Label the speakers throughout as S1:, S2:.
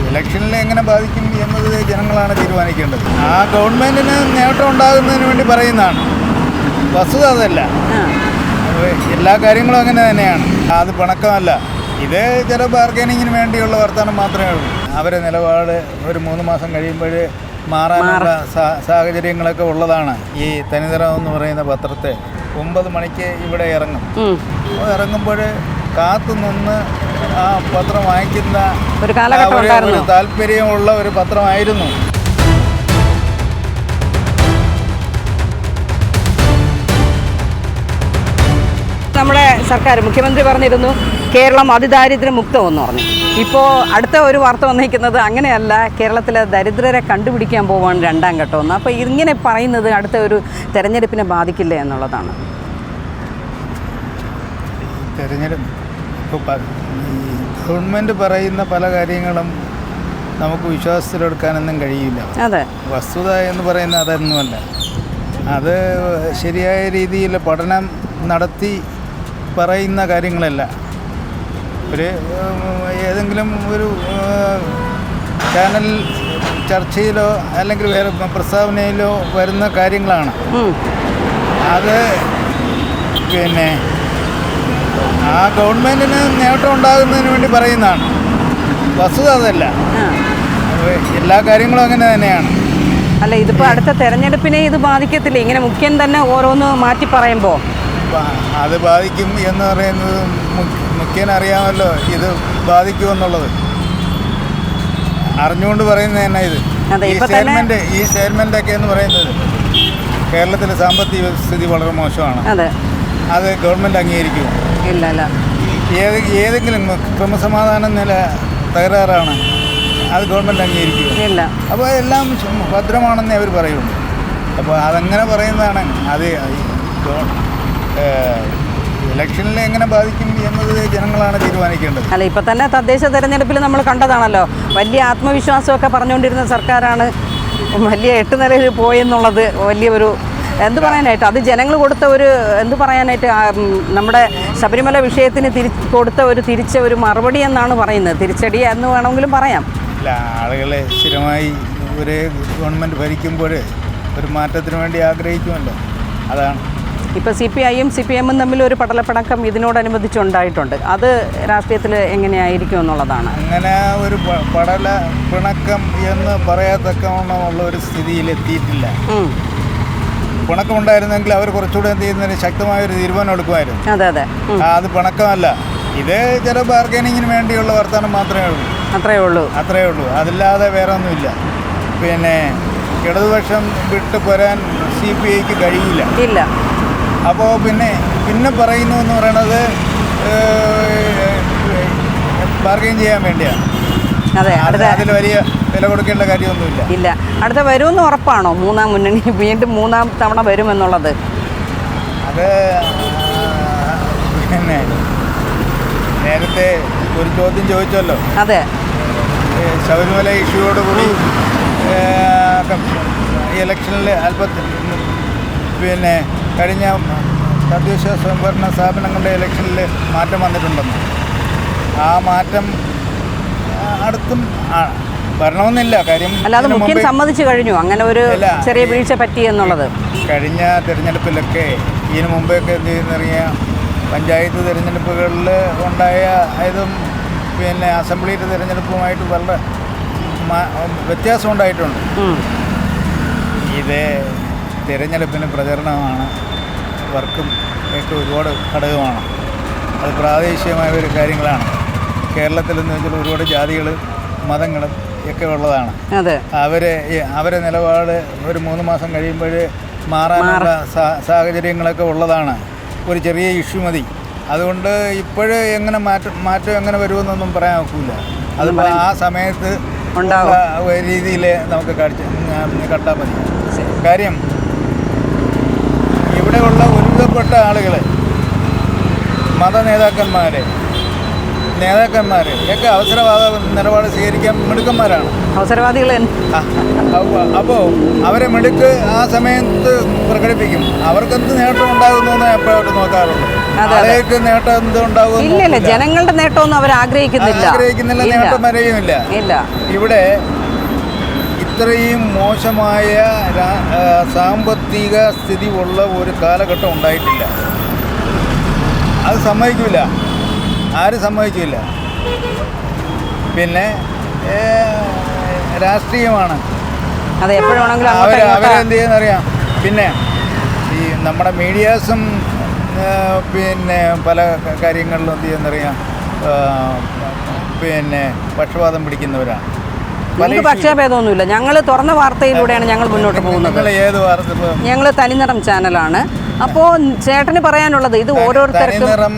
S1: ഇലക്ഷനിൽ എങ്ങനെ ബാധിക്കും എന്നത് ജനങ്ങളാണ് തീരുമാനിക്കേണ്ടത്. ആ ഗവൺമെൻറ്റിന് നേട്ടം ഉണ്ടാകുന്നതിന് വേണ്ടി പറയുന്നതാണ്, വസ്തുത അതല്ല. എല്ലാ കാര്യങ്ങളും അങ്ങനെ തന്നെയാണ്. അത് പിണക്കമല്ല. ഇത് ചില ബാർഗൈനിങ്ങിന് വേണ്ടിയുള്ള വർത്തമാനം മാത്രമേ ഉള്ളൂ. അവരെ നിലപാട് ഒരു 3 മാസം കഴിയുമ്പോൾ മാറാനുള്ള സാഹചര്യങ്ങളൊക്കെ ഉള്ളതാണ്. ഈ തനിനിറം എന്ന് പറയുന്ന പത്രത്തെ 9 മണിക്ക് ഇവിടെ ഇറങ്ങും. ഇറങ്ങുമ്പോൾ കാത്തു നിന്ന് ആ പത്രം വാങ്ങിക്കുന്ന ഒരു താല്പര്യമുള്ള ഒരു പത്രമായിരുന്നു.
S2: നമ്മുടെ സർക്കാർ മുഖ്യമന്ത്രി പറഞ്ഞിരുന്നു കേരളം അതിദാരിദ്ര്യ മുക്തമെന്ന് പറഞ്ഞു. ഇപ്പോൾ അടുത്ത ഒരു വാർത്ത വന്നിരിക്കുന്നത് അങ്ങനെയല്ല, കേരളത്തിലെ ദരിദ്രരെ കണ്ടുപിടിക്കാൻ പോവാണ് 2ാം ഘട്ടമെന്ന്. അപ്പോൾ ഇങ്ങനെ പറയുന്നത് അടുത്ത ഒരു തെരഞ്ഞെടുപ്പിനെ ബാധിക്കില്ല എന്നുള്ളതാണ്.
S1: തെരഞ്ഞെടുപ്പ് ഗവൺമെൻറ് പറയുന്ന പല കാര്യങ്ങളും നമുക്ക് വിശ്വാസത്തിലെടുക്കാനൊന്നും കഴിയില്ല.
S2: അതെ,
S1: വസ്തുത എന്ന് പറയുന്നത് അതൊന്നുമല്ല. അത് ശരിയായ രീതിയിൽ പഠനം നടത്തി പറയുന്ന കാര്യങ്ങളല്ല. ഒരു ഏതെങ്കിലും ഒരു ചാനൽ ചർച്ചയിലോ അല്ലെങ്കിൽ വേറെ പ്രസ്താവനയിലോ വരുന്ന കാര്യങ്ങളാണ്. അത് പിന്നെ ആ ഗവൺമെൻറ്റിന് നേട്ടം ഉണ്ടാകുന്നതിന് വേണ്ടി പറയുന്നതാണ്, വസ്തുത അതല്ല. എല്ലാ കാര്യങ്ങളും അങ്ങനെ തന്നെയാണ്.
S2: അല്ല, ഇതിപ്പോൾ അടുത്ത തെരഞ്ഞെടുപ്പിനെ ഇത് ബാധിക്കത്തില്ല? ഇങ്ങനെ മുഖ്യൻ തന്നെ ഓരോന്ന് മാറ്റി പറയുമ്പോൾ
S1: അത് ബാധിക്കും എന്ന് പറയുന്നത് മുഖ്യനറിയാമല്ലോ ഇത് ബാധിക്കുമെന്നുള്ളത്. അറിഞ്ഞുകൊണ്ട് പറയുന്നത് തന്നെ ഇത്. ഈ സ്റ്റേറ്റ്മെൻ്റൊക്കെ എന്ന് പറയുന്നത് കേരളത്തിലെ സാമ്പത്തിക സ്ഥിതി വളരെ മോശമാണ്. അത് ഗവൺമെൻറ് അംഗീകരിക്കും?
S2: ഇല്ല.
S1: ഏതെങ്കിലും ക്രമസമാധാന നില തകരാറാണ്, അത് ഗവൺമെൻറ് അംഗീകരിക്കുക? അപ്പോൾ എല്ലാം ഭദ്രമാണെന്നേ അവർ പറയുള്ളൂ. അപ്പോൾ അതങ്ങനെ പറയുന്നതാണ്. അത് ഇലക്ഷനിൽ എങ്ങനെ ബാധിക്കും എന്നത് ജനങ്ങളാണ് തീരുമാനിക്കേണ്ടത്.
S2: അല്ല, ഇപ്പം തന്നെ തദ്ദേശ തെരഞ്ഞെടുപ്പിൽ നമ്മൾ കണ്ടതാണല്ലോ, വലിയ ആത്മവിശ്വാസമൊക്കെ പറഞ്ഞുകൊണ്ടിരുന്ന സർക്കാരാണ് വലിയ 8 നിലയിൽ പോയെന്നുള്ളത് വലിയൊരു എന്ത് പറയാനായിട്ട്, അത് ജനങ്ങൾ കൊടുത്ത ഒരു എന്ത് പറയാനായിട്ട്, നമ്മുടെ ശബരിമല വിഷയത്തിന് കൊടുത്ത ഒരു മറുപടി എന്നാണ് പറയുന്നത്. തിരിച്ചടി എന്ന് വേണമെങ്കിലും പറയാം.
S1: അല്ല, ആളുകളെ സ്ഥിരമായി ഒരു ഗവൺമെൻറ് ഭരിക്കുമ്പോൾ ഒരു മാറ്റത്തിന് വേണ്ടി ആഗ്രഹിക്കുമല്ലോ, അതാണ്.
S2: ഇപ്പോൾ CPIയും CPMും തമ്മിൽ ഒരു പടലപ്പിണക്കം ഇതിനോടനുബന്ധിച്ചുണ്ടായിട്ടുണ്ട്. അത് രാഷ്ട്രീയത്തിൽ എങ്ങനെയായിരിക്കും എന്നുള്ളതാണ്.
S1: അങ്ങനെ ഒരു പടല പിണക്കം എന്ന് പറയത്തക്കവണ്ണമുള്ള ഒരു സ്ഥിതിയിലെത്തിയിട്ടില്ല. പിണക്കമുണ്ടായിരുന്നെങ്കിൽ അവർ കുറച്ചുകൂടെ എന്ത് ചെയ്യുന്നതിന് ശക്തമായൊരു തീരുമാനം എടുക്കുമായിരുന്നു.
S2: അതെ.
S1: അത് പിണക്കമല്ല. ഇത് ചില ബാർഗൈനിങ്ങിന് വേണ്ടിയുള്ള വർത്തമാനം മാത്രമേ ഉള്ളൂ. അത്രയേ ഉള്ളൂ. അതില്ലാതെ വേറെ ഒന്നുമില്ല. പിന്നെ ഇടതുപക്ഷം വിട്ടു പോരാൻ CPIക്ക് കഴിയില്ല. അപ്പോൾ പിന്നെ പറയുന്നു എന്ന് പറയണത് ബാർഗൈൻ ചെയ്യാൻ വേണ്ടിയാണ്. അതിൽ വലിയ വില കൊടുക്കേണ്ട കാര്യമൊന്നുമില്ല.
S2: അടുത്ത വരുമെന്ന് ഉറപ്പാണോ 3ാം മുന്നണി വീണ്ടും 3ാം തവണ വരുമെന്നുള്ളത്?
S1: അത് പിന്നെ നേരത്തെ ഒരു ചോദ്യം ചോദിച്ചല്ലോ.
S2: അതെ,
S1: ശബരിമല ഇഷ്യൂയോടുകൂടി ഇലക്ഷനിൽ പിന്നെ കഴിഞ്ഞ തദ്ദേശ സ്വയംഭരണ സ്ഥാപനങ്ങളുടെ ഇലക്ഷനിൽ മാറ്റം വന്നിട്ടുണ്ടെന്ന്. ആ മാറ്റം അടുത്തും വരണമെന്നില്ല. കാര്യം
S2: അല്ലാതെ മുഖ്യൻ സമ്മതിച്ചു കഴിഞ്ഞു അങ്ങനെ ഒരു ചെറിയ വീഴ്ച പറ്റി എന്നുള്ളത്.
S1: കഴിഞ്ഞ തിരഞ്ഞെടുപ്പിലൊക്കെ ഇതിനു മുമ്പൊക്കെ എന്ത് ചെയ്യുന്നറിയാം, പഞ്ചായത്ത് തിരഞ്ഞെടുപ്പുകളിൽ ഉണ്ടായ ഇതും പിന്നെ അസംബ്ലിയുടെ തിരഞ്ഞെടുപ്പുമായിട്ട് വളരെ വ്യത്യാസം ഉണ്ടായിട്ടുണ്ട്. ഇത് തിരഞ്ഞെടുപ്പിന് പ്രചരണമാണ്, വർക്കും ഒക്കെ ഒരുപാട് ഘടകമാണ്. അത് പ്രാദേശികമായ ഒരു കാര്യങ്ങളാണ്. കേരളത്തിലെന്ന് വെച്ചാൽ ഒരുപാട് ജാതികളും മതങ്ങളും ഒക്കെ ഉള്ളതാണ്. അവരെ നിലപാട് ഒരു 3 മാസം കഴിയുമ്പോൾ മാറാനുള്ള സാഹചര്യങ്ങളൊക്കെ ഉള്ളതാണ്. ഒരു ചെറിയ ഇഷ്യൂ മതി. അതുകൊണ്ട് ഇപ്പോഴേ എങ്ങനെ മാറ്റം എങ്ങനെ വരുമെന്നൊന്നും പറയാൻ ഒക്കില്ല. അതിപ്പോൾ ആ സമയത്ത് രീതിയിൽ നമുക്ക് കണ്ടാൽ മതി. കാര്യം ഇവിടെയുള്ള ഒരുവിധപ്പെട്ട ആളുകൾ, മത നേതാക്കന്മാരെ നേതാക്കന്മാർ ഒക്കെ അവസരവാദ നിലപാട് സ്വീകരിക്കാൻ മിടുക്കന്മാരാണ്.
S2: അവസരവാദികൾ
S1: അപ്പോൾ അവരെ മിടുക്ക് ആ സമയത്ത് പ്രകടിപ്പിക്കും. അവർക്കെന്ത് നേട്ടം ഉണ്ടാകുന്നു എപ്പോഴും നോക്കാറുള്ളൂ. അതിലേക്ക് നേട്ടം എന്ത് ഉണ്ടാകും?
S2: ഇല്ല, ജനങ്ങളുടെ നേട്ടമൊന്നും അവർ ആഗ്രഹിക്കുന്നില്ല.
S1: നേട്ടം വരെയുമില്ല. ഇവിടെ ഇത്രയും മോശമായ സാമ്പത്തിക സ്ഥിതി ഉള്ള ഒരു കാലഘട്ടം ഉണ്ടായിട്ടില്ല. അത് സമ്മതിക്കില്ല, ആരും സമ്മതിക്കില്ല. പിന്നെ രാഷ്ട്രീയമാണ്. അവരെന്ത് ചെയ്യുന്നറിയാം. പിന്നെ ഈ നമ്മുടെ മീഡിയാസും പിന്നെ പല കാര്യങ്ങളിലും എന്ത് ചെയ്യുന്നറിയാം, പിന്നെ പക്ഷപാതം പിടിക്കുന്നവരാണ്.
S2: നമുക്ക് പക്ഷഭേദമൊന്നുമില്ല. ഞങ്ങൾ തുറന്ന വാർത്തയിലൂടെയാണ് ഞങ്ങൾ മുന്നോട്ട് പോകുന്നത്.
S1: ഏത് വാർത്ത?
S2: ഞങ്ങൾ തനിനിറം ചാനലാണ്. അപ്പോൾ ചേട്ടന് പറയാനുള്ളത് ഇത് ഓരോരുത്തർക്കും
S1: തനിനിറം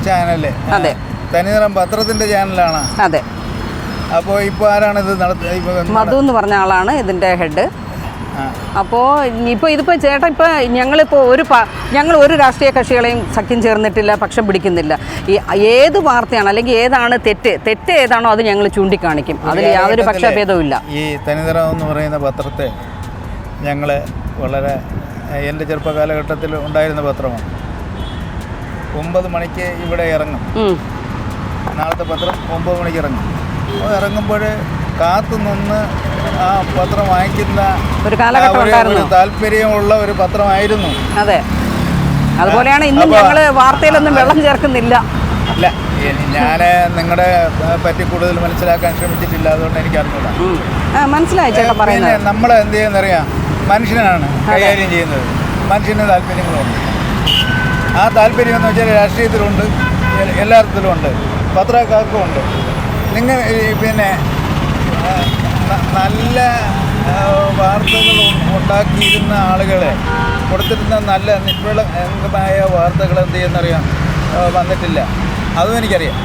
S1: ചാനല്.
S2: അതെ,
S1: തനിനിറം പത്രത്തിന്റെ ചാനലാണ്.
S2: അതെ.
S1: അപ്പോൾ ഇപ്പോൾ ആരാണിത്
S2: മധു എന്ന് പറഞ്ഞ ആളാണ് ഇതിൻ്റെ ഹെഡ്. അപ്പോൾ ഇതിപ്പോൾ ചേട്ടൻ ഞങ്ങളിപ്പോൾ ഞങ്ങൾ ഒരു രാഷ്ട്രീയ കക്ഷികളെയും സഖ്യം ചേർന്നിട്ടില്ല, പക്ഷം പിടിക്കുന്നില്ല. ഏത് വാർത്തയാണ് അല്ലെങ്കിൽ ഏതാണ് തെറ്റ് ഏതാണോ അത് ഞങ്ങൾ ചൂണ്ടിക്കാണിക്കും. അതിൽ യാതൊരു പക്ഷഭേദവും ഇല്ല.
S1: ഈ തനിനിറം എന്ന് പറയുന്ന പത്രത്തെ ഞങ്ങൾ വളരെ എൻ്റെ ചെറുപ്പകാലഘട്ടത്തിൽ ഉണ്ടായിരുന്ന പത്രമാണ്. 9 മണിക്ക് ഇവിടെ ഇറങ്ങും. നാളത്തെ പത്രം 9 മണിക്ക് ഇറങ്ങും. ഇറങ്ങുമ്പോൾ കാത്തു നിന്ന് ആ പത്രം വാങ്ങിക്കുന്ന
S2: ഒരു കാലഘട്ടം
S1: താല്പര്യമുള്ള ഒരു പത്രമായിരുന്നു.
S2: അതെ, അതുപോലെയാണ് ഇന്നും ഞങ്ങൾ വാർത്തയിലൊന്നും വെള്ളം ചേർക്കുന്നില്ല.
S1: അല്ല, ഞാൻ നിങ്ങളുടെ പറ്റി കൂടുതൽ മനസ്സിലാക്കാൻ ശ്രമിച്ചിട്ടില്ല, അതുകൊണ്ട് എനിക്ക് അറിഞ്ഞൂടാ.
S2: മനസ്സിലായി ചേട്ടാ പറയുന്നത്.
S1: നമ്മൾ എന്ത് ചെയ്യുന്നറിയാം, മനുഷ്യനാണ് കൈകാര്യം ചെയ്യുന്നത്. മനുഷ്യന് താല്പര്യങ്ങളുണ്ട്. ആ താല്പര്യം എന്ന് വെച്ചാൽ രാഷ്ട്രീയത്തിലുണ്ട്, എല്ലായിടത്തിലുമുണ്ട്, പത്രക്കാർക്കും ഉണ്ട്. നിങ്ങൾ പിന്നെ നല്ല വാർത്തകൾ ഉണ്ടാക്കിയിരുന്ന ആളുകളെ കൊടുത്തിരുന്ന നല്ല നിഷ്കളങ്കമായ വാർത്തകൾ എന്ത് ചെയ്യുന്നറിയാം വന്നിട്ടില്ല. അതും എനിക്കറിയാം.